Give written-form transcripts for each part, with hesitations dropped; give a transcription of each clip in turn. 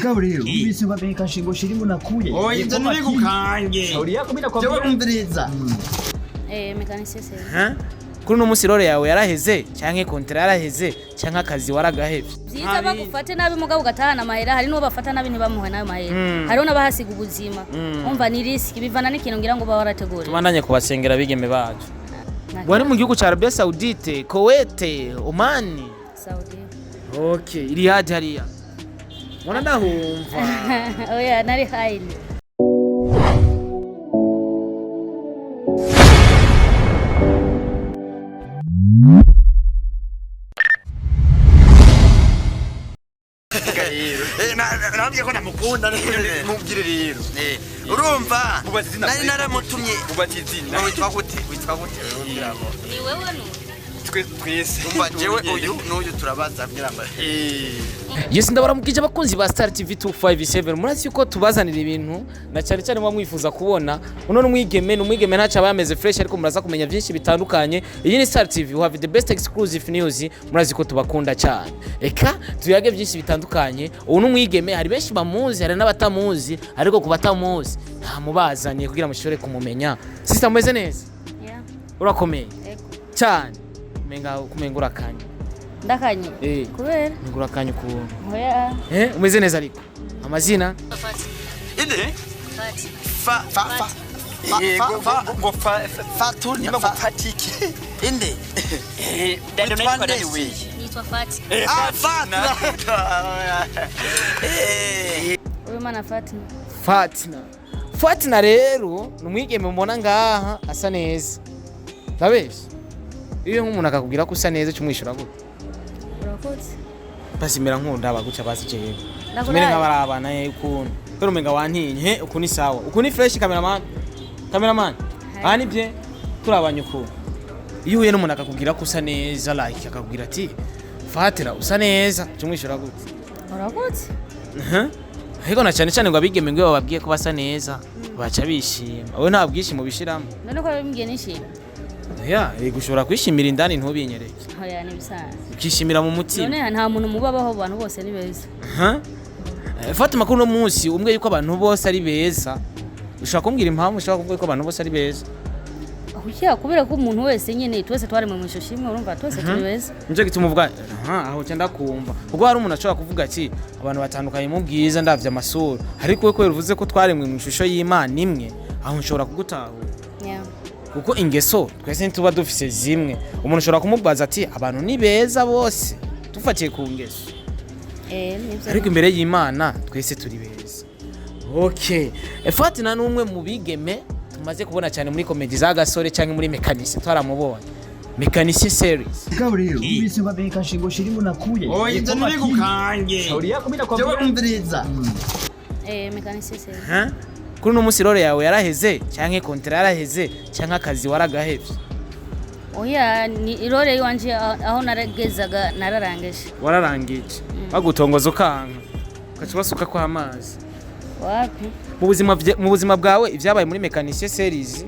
Gabriel, ubise ngabeka shingo shirimu nakuye. Oh, ibyo ntibigukange. Shauri yako bila kwa. Cyo umviriza. Mekanisye se. Kuri no musi role yawe yaraheze canke kontra yaraheze canke akazi waragahevye. Byiza bagufate nabi mugabo ugatahana amahera, hari no bafata nabi ntibamuhe nayo mahera. Hariho nabahasiga ubuzima. Umva ni risk bivana n'ikintu ngira ngo bawarategura. Tubandanye kubasengera bigeme bacu. Wari mu gihugu ca Arabia Saudite, Kuwait, Oman. Saudi. Okay, iri haje hariya. Mwana ndahumva. Oya nari haini. Nabwiye ko namukunda mubwire rero urumva nari naramutumye ubatizina witwa gute urumviramo Ni wewe no twese umva jewe uyu n'uyu turabaza mbiramba Yes, ndabaramukije abakunzi ba Star TV 257 murazi yuko tubazanira ibintu na cyane cyane mwifuza kubona uno n'umwigeme ntaca bayameze fresh ariko muraza kumenya byinshi bitandukanye. Iyi ni Star TV, we have the best exclusive news, murazi ko tubakunda cyane. Eka tuyage byinshi bitandukanye. Ubu n'umwigeme hari benshi bamuzi hari n'abatamuzi ariko kubatamuzi nta mubazaniye kugira mushobore kumumenya. Sister mweze neza? Yeah. Urakomeye? Cyane. Kumengura kanya. Ndakanye. Kubera? Ngura kanya ku. Oya. Umeze neza ariko. Amazina? inde Fati. Fatu ni mafatiki inde Nitwa Fati. Uyu mana Fatina rero numwigeme mubona ngaha asa neza. Ndabeshe. Iyo nk'umuntu akakubwira ko usa neza cyumwishura gute? Urakoze. Basimira nkunda abaguca basi jewe. Tumere nk'abarabana y'ukuntu. Pero umenga wantinye ukuni sawa. Ukuni fresh cameraman. Ani bye turabanye uko. Iyo uye n'umuntu akakubwira ko usa neza like akakubwira ati Fatira usa neza cyumwishura gute? Urakoze. Ariko na cyane cyane ngo abigeme ngo bababwiye ko basa neza baca bishima. Wowe nta bwishimo bishiramo. None ko bimbwiye nishima. Gushobora kwishimira indani ntubinyereke. Oya ni bisanzwe. Ukishimira mu mutima. None nta muntu mubabaho abantu bose ni beza. Fatima kuno munsi umwe yuko abantu bose ari beza. Ushaka kumbwira impamvu ushaka kuvuga ko abantu bose ari beza. Kukiya kubera ko umuntu wese nyene twese twari mu mushoshi imwe urumva twese turi beza. Nje gituma uvuga aho cyenda kumva. Ubwo hari umuntu ashobora kuvuga ati abantu batandukanye mu bwiza ndavye amasura. Ariko we ko bivuze ko twaremwe mu ishusho y'Imana imwe aho nshobora kugutahura. Kuko ingeso twese ntuba dufise zimwe. Umuntu ushobora kumubaza ati abantu ni beza bose tufatiye ku ngeso. Nibyo. Ariko imbere y'Imana twese turi beza. Okay. Fatina n'umwe mu bigeme tumaze kubona cyane muri comedy za gasore cyangwa muri Mekanisye twaramubonye. Mekanisye series. Gabriel, ubise ngabeka shingo shirimu nakuye. Oh, ibyo ntibigukange. Shauri yako bila kwa. Cyo umviriza. Mekanisye se. Kuri no musi role yawe yaraheze canke kontra yaraheze canke akazi waragahevye. Oya ni irore yanje aho naragezaga nararangeje. Wararangije. Bagutongoza ukanka. Ukacibasuka kwa amazi. Wapi? Mu buzima bwawe ivyabaye muri Mekanisye series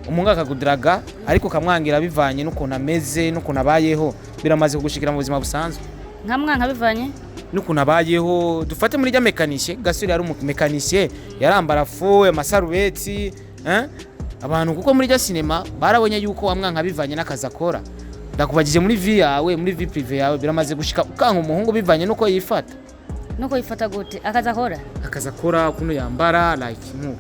umunga akagudiraga ariko kamwangira bivanye n'ukuntu ameze n'ukuntu abayeho biramaze kugushikira mu buzima busanzwe. Nkamwanka bivanye n'ukuntu abayeho dufate muri rya Mekanisye gasuri yari Mekanisye yarambara fu amasarubeti abantu kuko muri rya cinema barabonye yuko wamwanka bivanye n'akazi akora. Ndakubagije muri vie yawe muri vie prive yawe biramaze gushika ukanka umuhungu bivanye nuko yifata. Nuko yifata gute akazakora? Akazakora kuno yambara like nkuko.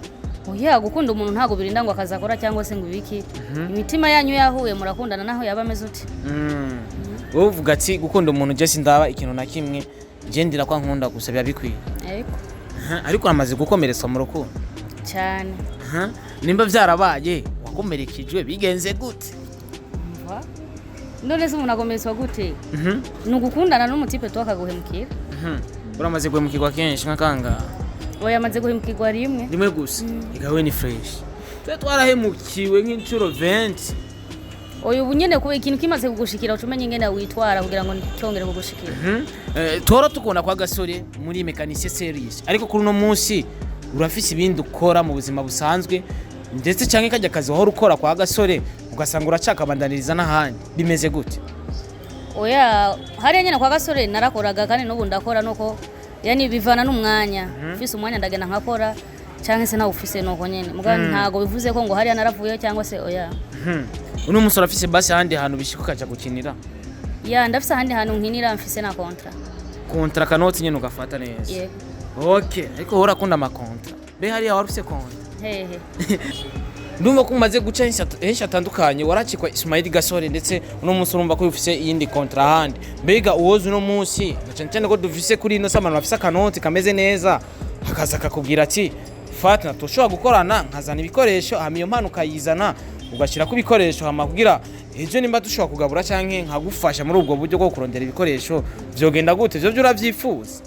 Oya gukunda umuntu ntago birinda ngo akazakora cyangwa se ngo ibiki. Imitima yanyu yahuye murakundana naho yaba ameze uti. Wowe uvuga ati gukunda umuntu je sindaba ikintu na kimwe je ndira kwa nkunda gusa biba bikwiye. Ariko amaze gukomeretsa mu rukundo cyane. Nimba byarabaye wakomerekijwe bigenze gute? None se umuntu akomeretswa gute? Nugukundana n'umutipe twakaguhemukira. Uramaze guhemukirwa kenshi nkakanga. Oya amaze guhemukirwa rimwe gusa. Igawe ni fresh. Twe twarahemukiwe nk'incuro 20. Oya ubu nyene ko ikintu kimaze kugushikira ucumenye ingene witwara kugira ngo cyongere kugushikira. Toro tukunda kwa gasore muri Mekanisye series. Ariko kuri no munsi urafise ibindi ukora mu buzima busanzwe ndetse canke kajya kazi wahora ukora kwa gasore ugasanga uracakabandaniriza n'ahandi bimeze gute? Oya hari nyene kwa gasore narakoraga kandi n'ubu ndakora nuko yani bivana n'umwanya ufise umwanya ndagenda nkakora cyangwa se nawe ufise nuko nyene mugabo ntago bivuze ko ngo hariya naravuyeyo cyangwa se oya uno musore afise basi handi hantu bishika kaja gukinira ya ndafise handi hantu nkinira mfise na kontra kanoti nyene ugafata neza yego okay ariko hora kunda amakontra be hariya warufise kontra hehe ndumva ko umaze guca henshi atandukanye waracikwa Ismail Gasore ndetse uno munsi urumva ko ufise iyindi kontra handi mbega uwoze uno munsi cyane ko dufise kuri ino samana bafise kanoti kameze neza hakaza kakubwira ati Fatna tushobora gukorana nkazana ibikoresho hamiyo mpano ukayizana ugashira ku bikoresho hama kugira ejo nimba dushobora kugabura canke nkagufasha muri ubwo buryo bwo kurondera ibikoresho vyogenda gute byo uravyifuza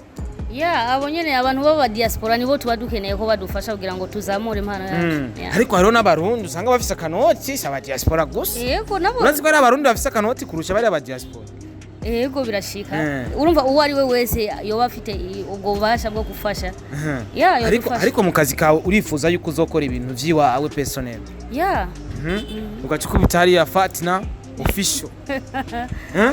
ya abo nyene abantu baba diaspora nibo tuba dukeneye ko badufasha kugira ngo tuzamure impano yacu ariko hariho n'abarundi usanga bafise kanoti saba diaspora gusa yego nabo urazi ko ari abarundi bafise kanoti kurusha bari aba diaspora yego birashika urumva uwo ari we wese yoba afite ubwo bubasha bwo gufasha ya ariko mu kazi kawe urifuza yuko uzokora ibintu vyiwawe personnel ya ugacuka bitari ya Fatna official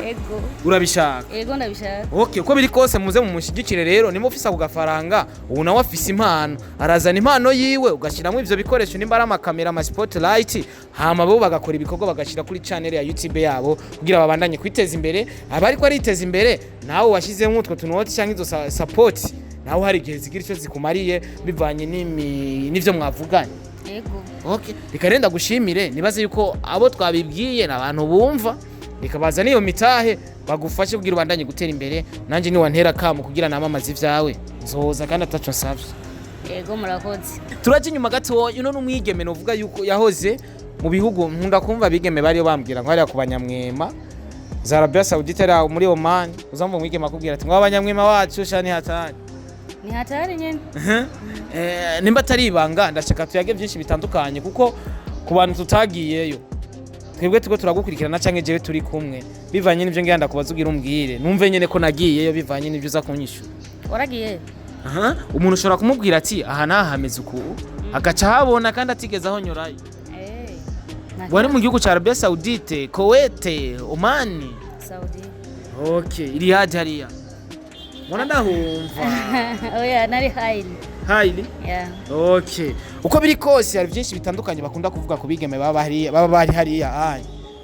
yego urabishaka yego ndabishaka okay uko biri kose muze mu mushigikire rero nimo ufisa kugafaranga ubu nawe afise impano arazana impano yiwe ugashiramo ivyo bikoresho nimba ari amakamera ama spotlight hama bo bagakora ibikorwa bagashira kuri channel ya YouTube yabo kugira babandanye kwiteza imbere abari ko ariteza imbere nawe washizemo utwo tunoti cyangwa izo support nawe hari igihe zigira icyo zikumariye bivanye n'ivyo mwavuganye yego okay rikarenda gushimire nibaze yuko abo twabibwiye nabantu bumva rikabaza niyo mitahe bagufashe kugira ubandanye gutera imbere nanje ni wantera kamo kugira namamaza ivyawe nzoza kandi ataco nsavye yego murakoze turaje inyuma gato uno numwigeme novuga yuko yahoze mu bihugu nkunda kumva bigeme bari bambwira ngo hariya ku banyamwema za Arabia Saudite ari muri Oman uzamva umwigeme akubwira ati ngo abanyamwema wacu shani hatari ni hatari nyene nimba atari ibanga ndashaka tuyage byinshi bitandukanye kuko ku bantu tutagiyeyo twebwe tugo turagukurikirana canke jewe turi kumwe bivanye n'ivyo ngenda kubaza ugira umbwire numve nyene ko nagiyeyo bivanye n'ivyo uza kunyishu waragiye umuntu ushobora kumubwira ati aha nahameze uku agaca habona kandi atigeze aho nyorayo wari mu gihugu ca Arabia Saudite Kuwait Oman Saudi okay iri haje hariya mwana ndahumva oya nari highly yeah okay uko biri kose hari byinshi bitandukanye bakunda kuvuga ku bigeme baba bari hariya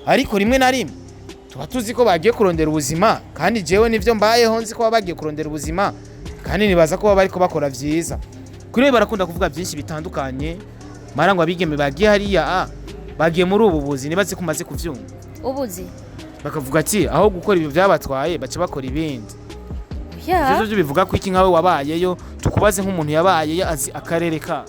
ariko rimwe na rimwe tuba tuzi ko bagiye kurondera ubuzima kandi jewe nivyo mbayeho nzi ko bagiye kurondera ubuzima kandi nibaza ko bari ko bakora vyiza kuri barakunda kuvuga byinshi bitandukanye marangwa bigeme bagiye hariya bagiye muri ubu buzi nibaze kumaze kuvyumva ubuzi bakavuga ati aho gukora ibyo byabatwaye bace bakora ibindi ya byo bivuga ko iki nkawe wabayeyo tukubaze nk'umuntu yabaye azi akarere ka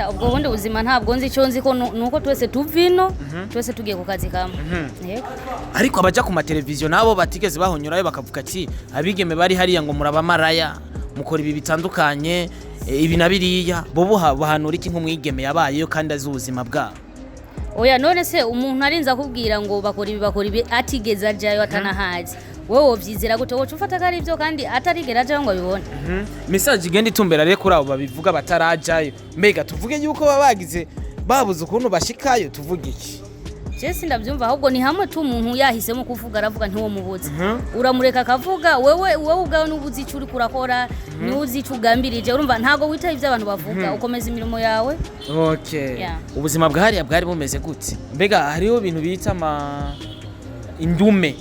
ubwo bundi buzima ntabwo nzi icyo nzi ko nuko twese tuvino twese tugiye ku kazi kamwe yego ariko abaja ku mateleviziyo nabo batigeze bahonyurayo bakavuga ati abigeme bari hariya ngo muraba maraya mukora ibi bitandukanye ibi nabiriya bo bahanura iki nk'umwigeme yabayeyo kandi azi ubuzima bwabo oya none se umuntu arinza kubwira ngo bakora ibi atigeze ajayo atanahazi wowe wovyizera gute wocu ufata kari ibyo kandi atarigera ajayo ngo abibone message igenda itumbera rero kuri abo babivuga batarajayo mbega tuvuge yuko babagize babuze ukuntu bashikayo tuvuge iki Jesse ndabyumva ahubwo ni hamwe tu umuntu yahisemo kuvuga aravuga ntiwo mubuze uramureka akavuga wewe ubwawe nubuzi icyo uri kurakora nuzi icyo ugambirije urumva ntago witaye ivyo abantu bavuga ukomeza imirimo yawe okay ubuzima bwa hariya bwari bumeze gute mbega hariho ibintu bita indumi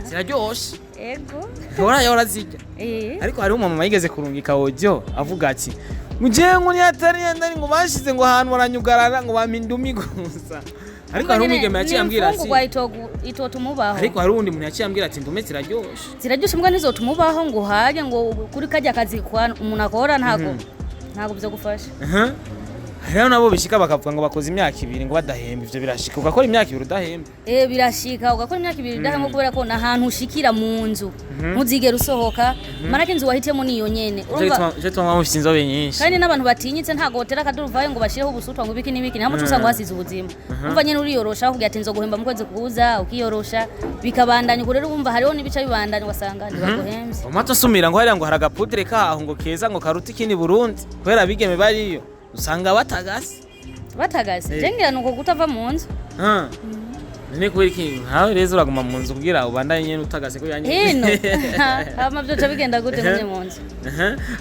ziraryoshe ego yora zirya ariko hariho umama yigeze kurungika audio avuga ati mujengo ni atari ndani ngo bashize ngo ahantu baranyugarana ngo bamindumi gusa ariko hari umwigeme yaciye ambwira ati ito tumubaho ariko hari undi muntu yaciye ambwira ati indume ziraryoshe mbwa nizo tumubaho ngo haje ngo kuri kajya kazi kwa umuntu akora ntago byo gufasha rero nabo bishika bakavuga ngo bakoze imyaka 2 ngo badahemba ivyo birashika ugakora imyaka 2 udahemba birashika ugakora imyaka 2 udahemba kubera ko nahantu ushikira mu nzu ntuzigera usohoka marake inzu wahitemo niyo nyene urumva je twamwe mufite inzobe nyinshi kandi n'abantu batinyitse ntago hotera kaduruvaye ngo bashireho ubusutwa ngo biki nibiki namo tusanga hasize ubuzima umva nyene uriyorosha kugira ati nzoguhemba mu kwezi kuza ukiyorosha bikabandanya uko rero umva hariho nibica bibandanya wasanga ntibaguhembe umato sumira ngo hariya ngo haragapudre kaho ngo keza ngo karuta ikindi Burundi kubera bigeme bariyo usanga batagase jengira nuko kutava mu nzu Nene kubera iki nkawe rero uraguma mu nzu kugira ubandanye nyene utagase ko yanye hino hama byoca bigenda gute munye mu nzu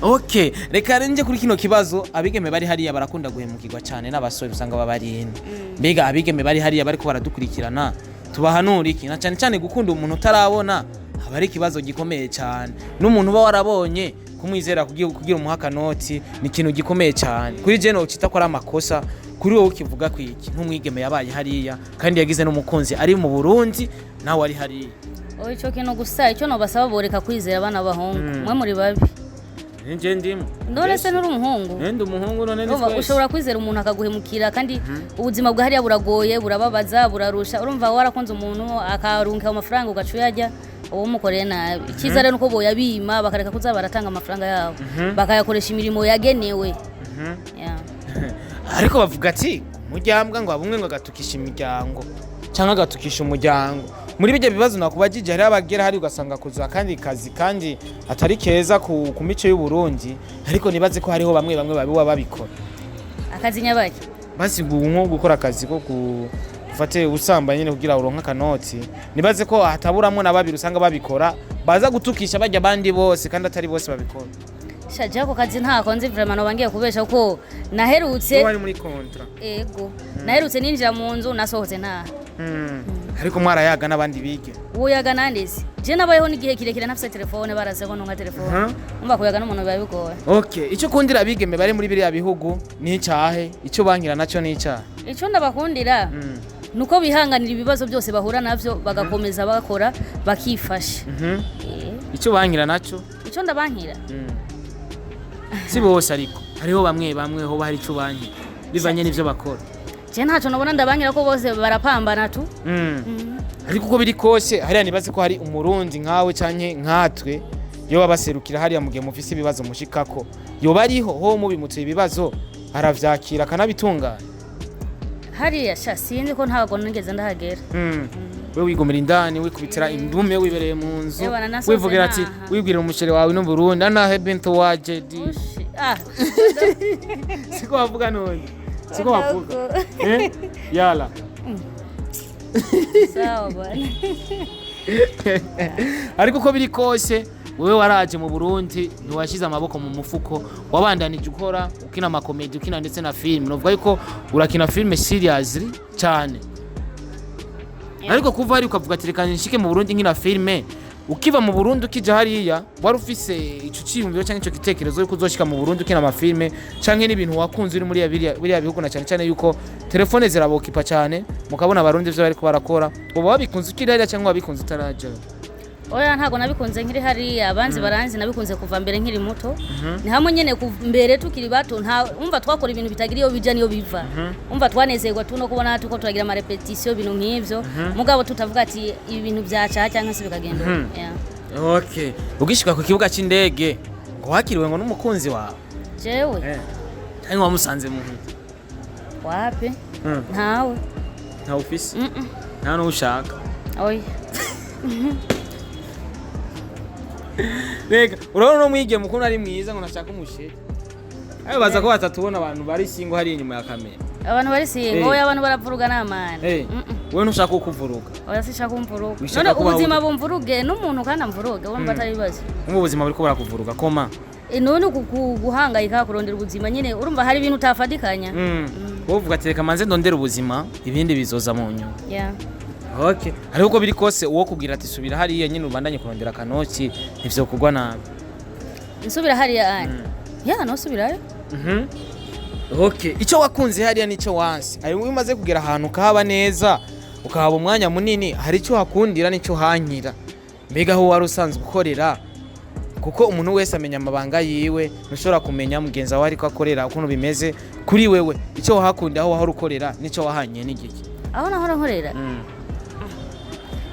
Okay, reka renje kuri kino kibazo abigeme bari hariya barakunda guhemukirwa cyane n'abasore usanga babari hino. Mbega abigeme bari hariya bariko baradukurikirana tubahanura iki na cyane cyane gukunda umuntu utarabona aba ari kibazo gikomeye cyane. N'umuntu uba warabonye kumwizera kugira umuhaka noti ni ikintu gikomeye cyane. Kuri je no cita ko ari amakosa kuri wowe ukivuga kwiki nk'umwigeme yabaye hariya kandi yagize n'umukunzi ari mu Burundi nawe ari hariya. Ico kintu gusa ico no basaba boreka kwizera abana bahungu mwe muri babi. Nje ndimo. Ndore se nuri umuhungu. Ndi umuhungu none ni twese. Ushobora kwizera umuntu akaguhemukira kandi ubuzima bwa hariya buragoye burababaza burarusha. Urumva warakunze umuntu akarunka amafaranga ugacuyajya uwo mukoreye nabi. Ikiza rero nuko boyabima bakareka kuza baratanga amafaranga yabo. Bakayakoresha imirimo yagenewe. Ariko bavuga ati umujyambwa ngo abumwe ngo gatukisha imiryango cyangwa gatukisha umuryango. Muri bijya bibazo nakubajije hari abagera hari ugasanga kuza kandi kazi kandi atari keza ku mico y'u Burundi ariko nibaze ko hariho bamwe babiwa babikora akazi nyabaki basi nko gukora akazi ko gufate usamba nyine kugira uronka kanoti nibaze ko hataburamo na babiri usanga babikora baza gutukisha bajya bandi bose kandi atari bose babikora shaje ko kazi nta konzi vraiment no bangiye kubesha ko naherutse wari muri kontra ego naherutse ninjira mu nzu nasohotse nta ariko mwarayaga n'abandi bige uwo yaga nandese je nabayeho n'igihe kirekire ntafise telefone baraze ko ntunga telefone umva kuyaga n'umuntu bibabigoye Okay, ico kundira abigeme bari muri biriya bihugu ni cyahe ico bankira naco ni cyahe ico ndabakundira nuko bihanganira ibibazo byose bahura navyo bagakomeza bakora bakifasha ico bankira naco ico ndabankira si bose ariko hariho bamwe ho bari ico bankira bivanye n'ivyo bakora je ntaco nabona ndabankira ko bose barapambana tu ariko uko biri kose hariya nibaze ko hari umurundi nkawe canke nkatwe yo babaserukira hariya mu gihe mufise ibibazo mushikako yo bariho ho mubimutse ibibazo aravyakira kanabitungana hariya sha sinzi ko ntago nigeze ndahagera we wigomera indani wikubitira indume wibereye mu nzu wivugira ati wibwira umucere wawe no Burundi anahe bento waje di siko bavuga none siko bavuga yala sawa bwana ariko uko biri kose wewe waraje mu Burundi ntiwashize amaboko mu mufuko wabandanije ukora ukina amakomedi ukina ndetse na film novuga yuko urakina film seriously cyane ariko kuva hari ukavuga ati reka nshike mu Burundi nkina filme ukiva mu Burundi ukija hariya wari ufise ico ciyumviro cyangwa ico gitekerezo yuko uzoshika mu Burundi ukina amafilme canke n'ibintu wakunze uri muri biriya bihugu na cyane cyane yuko telefone zirabokipa cyane mukabona abarundi ivyo bariko barakora ubu wabikunze ukiri hariya cyangwa wabikunze utaraja oya ntago nabikunze nkiri hariya abanzi baranzi nabikunze kuva mbere nkiri muto ni hamwe nyene mbere tukiri bato nta umva twakora ibintu bitagira iyo bija niyo biva umva twanezerwa tuno kubona tuko turagira ama repetition ibintu nk'ivyo mugabo tutavuga ati ibintu byaca cyangwa se bikagenda Okay, ugishika ku kibuga c'indege ngo wakiriwe ngo n'umukunzi wawe jewe cyangwa wamusanze mu wapi ntawe nta office nta no ushaka oya Rega, urabona no mwige mukuru ari mwiza ngo nashaka umusheri. Ayo baza ko batatubona abantu bari singo hari inyuma ya kamera. Abantu bari singo, oya abantu baravuruga n'amana. Wewe ntushaka kuvuruga. Oya sishaka kumvuruga. None ubuzima bumvuruge n'umuntu kandi amvuruge, wumva atari bibazo. Mu buzima buriko barakuvuruga koma. None guhangayika kurondera ubuzima nyine urumva hari ibintu utafadikanya. Wowe uvuga ati reka manze ndondera ubuzima ibindi bizoza mu nyuma. Okay. Ariko uko biri kose uwo kugira ati subira hariya nyine ubandanye kurondera kanoti ivyo kugwa nabi. Nsubira hariya ani. No subirayo. Okay. Ico wakunze hariya nico wansi. Ari umaze kugera ahantu kahaba neza ukahaba umwanya munini hari ico hakundira nico hankira. Mbega ho wari usanzwe ukorera kuko umuntu wese amenya amabanga yiwe ntushobora kumenya mugenza wawe ariko akorera ukuntu bimeze kuri wewe ico wahakunda aho wahora ukorera nico wahanye n'igiki. Aho nahora nkorera.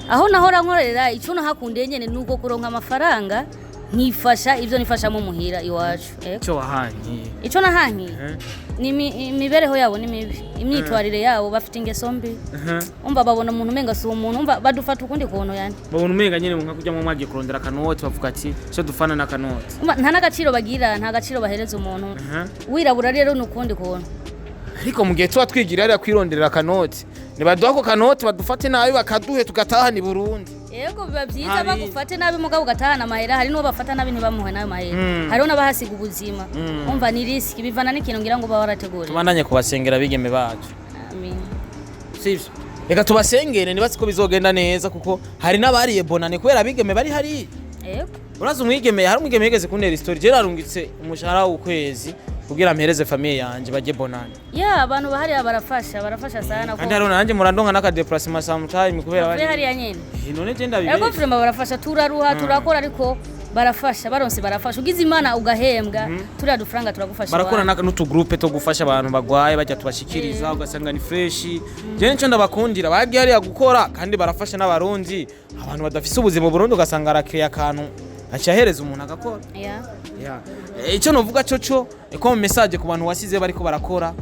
Aho nahora nkorera icyo nahakundiye nyene nuko kuronka amafaranga nkifasha ivyo nifasha mu muhira iwacu icyo wahankiye icyo nahankiye ni imibereho yabo ni mibi imyitwarire yabo bafite ingeso mbi umva babona umuntu umenga si umuntu umva badufata ukundi kuntu yani babona umenga nyene nka kujya mu mwagiye kurondera kanoti bavuga ati cyo dufana na kanoti nta nagaciro bagira nta gaciro bahereza umuntu wirabura rero nukundi kuntu ariko mu gihe tuba twigira ari kwironderera kanoti nibaduha ko kanoti badufate nabi bakaduhe tugataha ni Burundi. Yego biba byiza bagufate nabi mugabo ugatahana amahera, hari n'uwo bafata nabi ntibamuhe nayo mahera, hariho n'abahasiga ubuzima. Umva ni risk bivana n'ikintu ngira ngo bawarategura. Tubandanye kubasengera bigeme bacu. Amen. Sivyo. Reka tubasengere nibatse ko bizogenda neza kuko hari n'abariye bonane kubera bigeme bari hari. Yego. Uraza umwigeme hari umwigeme yigeze kuntera story je narungitse umushahara w'ukwezi kugira mpereze famille yanje baje bonane. Ya abantu bahari barafasha sana ko. Kandi haro nanje murandonga naka déplacement sometime kubera bari. Hari yanyene. None je ndabibe. Yego vraiment barafasha turaruha turakora ariko barafasha baronse barafasha ugize imana ugahembwa turiya dufaranga turagufasha. Barakora n'utu groupe to gufasha abantu bagwaye bajya tubashikiriza ugasanga ni fresh. Je nco ndabakundira bagiye hari gukora kandi barafasha n'abarundi abantu badafise ubuzima Burundi ugasanga arakiriya akantu acahereza umuntu agakora. Icyo novuga cyo ko mu message ku bantu wasize bariko barakora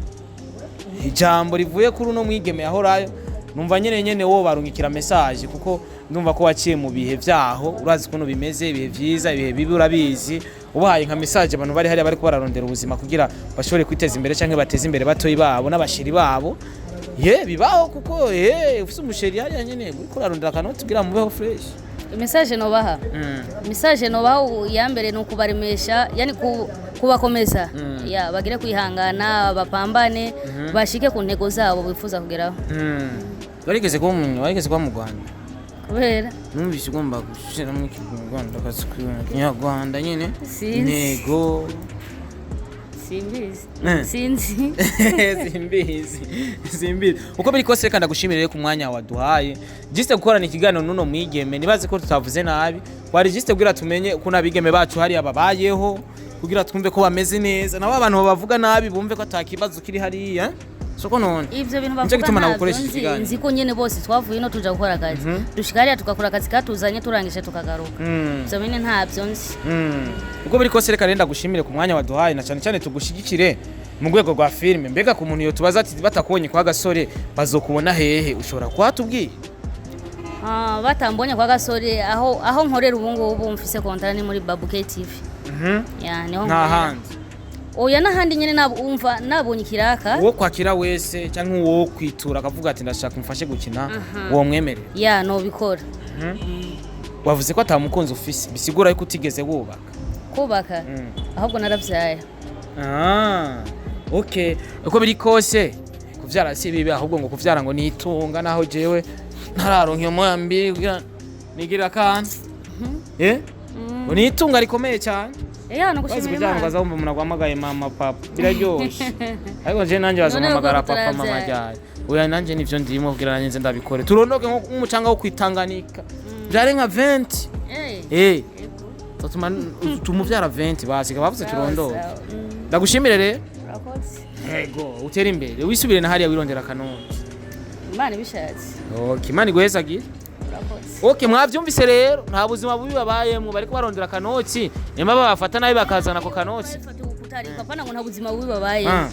ijambo rivuye kuri uno mwigeme yahorayo numva nyene wo barungikira message kuko ndumva ko waciye mu bihe vyaho urazi kuno bimeze ibihe vyiza ibihe bibi urabizi ubahaye nka message abantu bari hari bariko bararondera ubuzima kugira bashobore kwiteza imbere canke bateze imbere batoyi babo n'abashiri babo bibaho kuko ufise umusheri hari nyene uriko urarondera kanoti kugira mubeho fresh. Message nobaha message nobaha ya mbere no kubaremesha yani kubakomeza bagire kwihangana bapambane bashike ku ntego zabo bifuza kugeraho. Warigeze kwa mu Rwanda kubera numvise ugomba gushira mu Rwanda Kinyarwanda nyene ntego simbizi uko biri kose kandi gushimira ku mwanya waduhaye juste gukorana ikiganiro nuno mwigeme nibaze ko tutavuze nabi wari juste kugira tumenye uko nabigeme bacu hari ababayeho kugira twumve ko bameze neza nabo abantu bavuga nabi bumve ko atakibazo kiri hariya soko none ivyo bintu bavuga nzi ko nyene bose twavuye no tuja gukora akazi dushikariya tugakora akazi katuzanye turangishe tukagaruka ivyo bine ntavyo nzi uko biri kose reka renda gushimire ku mwanya waduhaye na cyane tugushigikire mu rwego rwa filme mbega ku muntu yo tubaza ati batakubonye kwa gasore bazokubona hehe ushobora kwatubwiye batambonye kwa gasore aho nkorera ubu ngubu mfise kontara ni muri Babuke TV niho nta hanze oya nahandi nyene nabumva nabonye kiraka uwo kwakira wese cyangwa uwo kwitura akavuga ati ndashaka umfashe gukina uwo mwemere no bikora wavuze ko atamukunzi ufise bisigura yuko utigeze kubaka ahubwo naravyaye okay uko biri kose kuvyara si bibi ahubwo ngo kuvyara ngo nitunga naho jewe ntararonka iyo moyambi kugira nigira kan unitunga rikomeye cyane no gushimira Imana baza umva umuntu agwamagaye mama papa biraryoshe ariko je nanje bazamamagara papa mama jyaye oya nanje nivyo ndimo kugira nanje ndabikore turondoke nk'umucanga wo kwitanganika byare nka 20 Totuma tumuvyara 20 basiga bavuze turondoke ndagushimire rero yego utera imbere wisubire na hariya wirondera kanonzi Imana bishatse Imana igwezagire mwavyumvise rero nta buzima bubi babayemo bariko barondera kanoti nyuma babafata nabi bakazana ko kanoti papana ngo nta buzima bubi babayemo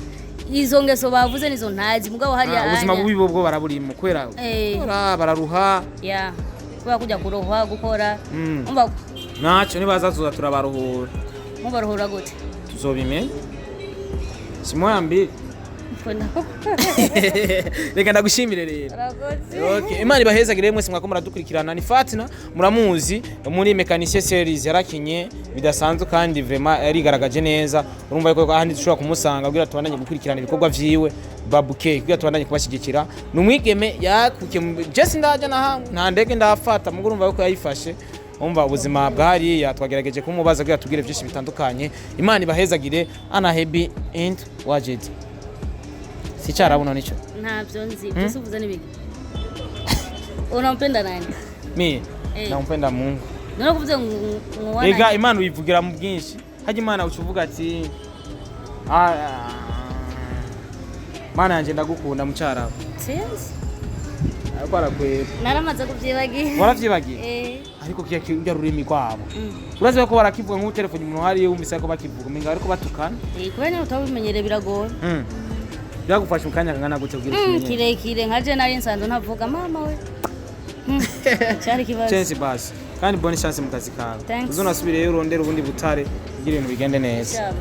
izo ngeso bavuze nizo ntazi mugabo hariya ubuzima bubi bwo baraburimo kwera bararuha kuba kujya kuroha gukora umva naco nibazazuza turabaruhura mubaruhura gute tuzobime simoyambi reka ndagushimire rero Imana ibahezagire mwese mwako muradukurikirana ni Fatina muramuzi muri Mechanicien Series yarakinye bidasanzwe kandi vraiment yarigaragaje neza urumva yuko ahandi dushobora kumusanga kugira tubandanye gukurikirana ibikorwa vyiwe Babuke kugira tubandanye kubashigikira numwigeme yakuke Jesse ndaje nta ndege ndafata mugo urumva yuko yayifashe umva ubuzima bwari yatwagerageje kumubaza kugira tubwire byinshi bitandukanye Imana ibahezagire ana happy and wajed Sichara uno nicho. Ntabyo nzi. Byose uvuze nibiki. Unampenda nani? Mimi nampenda Mungu. None kuvuze ngwana. Ega Imana uyivugira mu bwinshi. Haje Imana ucuvuga ati Mana yanje ndagukunda mucyara. Sinzi. Akora kwe. Naramaze kuvyibagiye. Waravyibagiye? Ariko kujya rurimi kwabo. Urazi ko barakivuga nko telefone umuntu hari wumvise ko bakivuga menga ariko batukana. Kubera utabimenyere biragoye. Byagufasha ukanya ngana gute kugira ikintu kirekire nka je nari nsanzwe ntavuga mama we cyari kibazo chance basi kandi bonne chance mu kazi kawe uzonasubire urondera ubundi butare kugira ibintu bigende neza.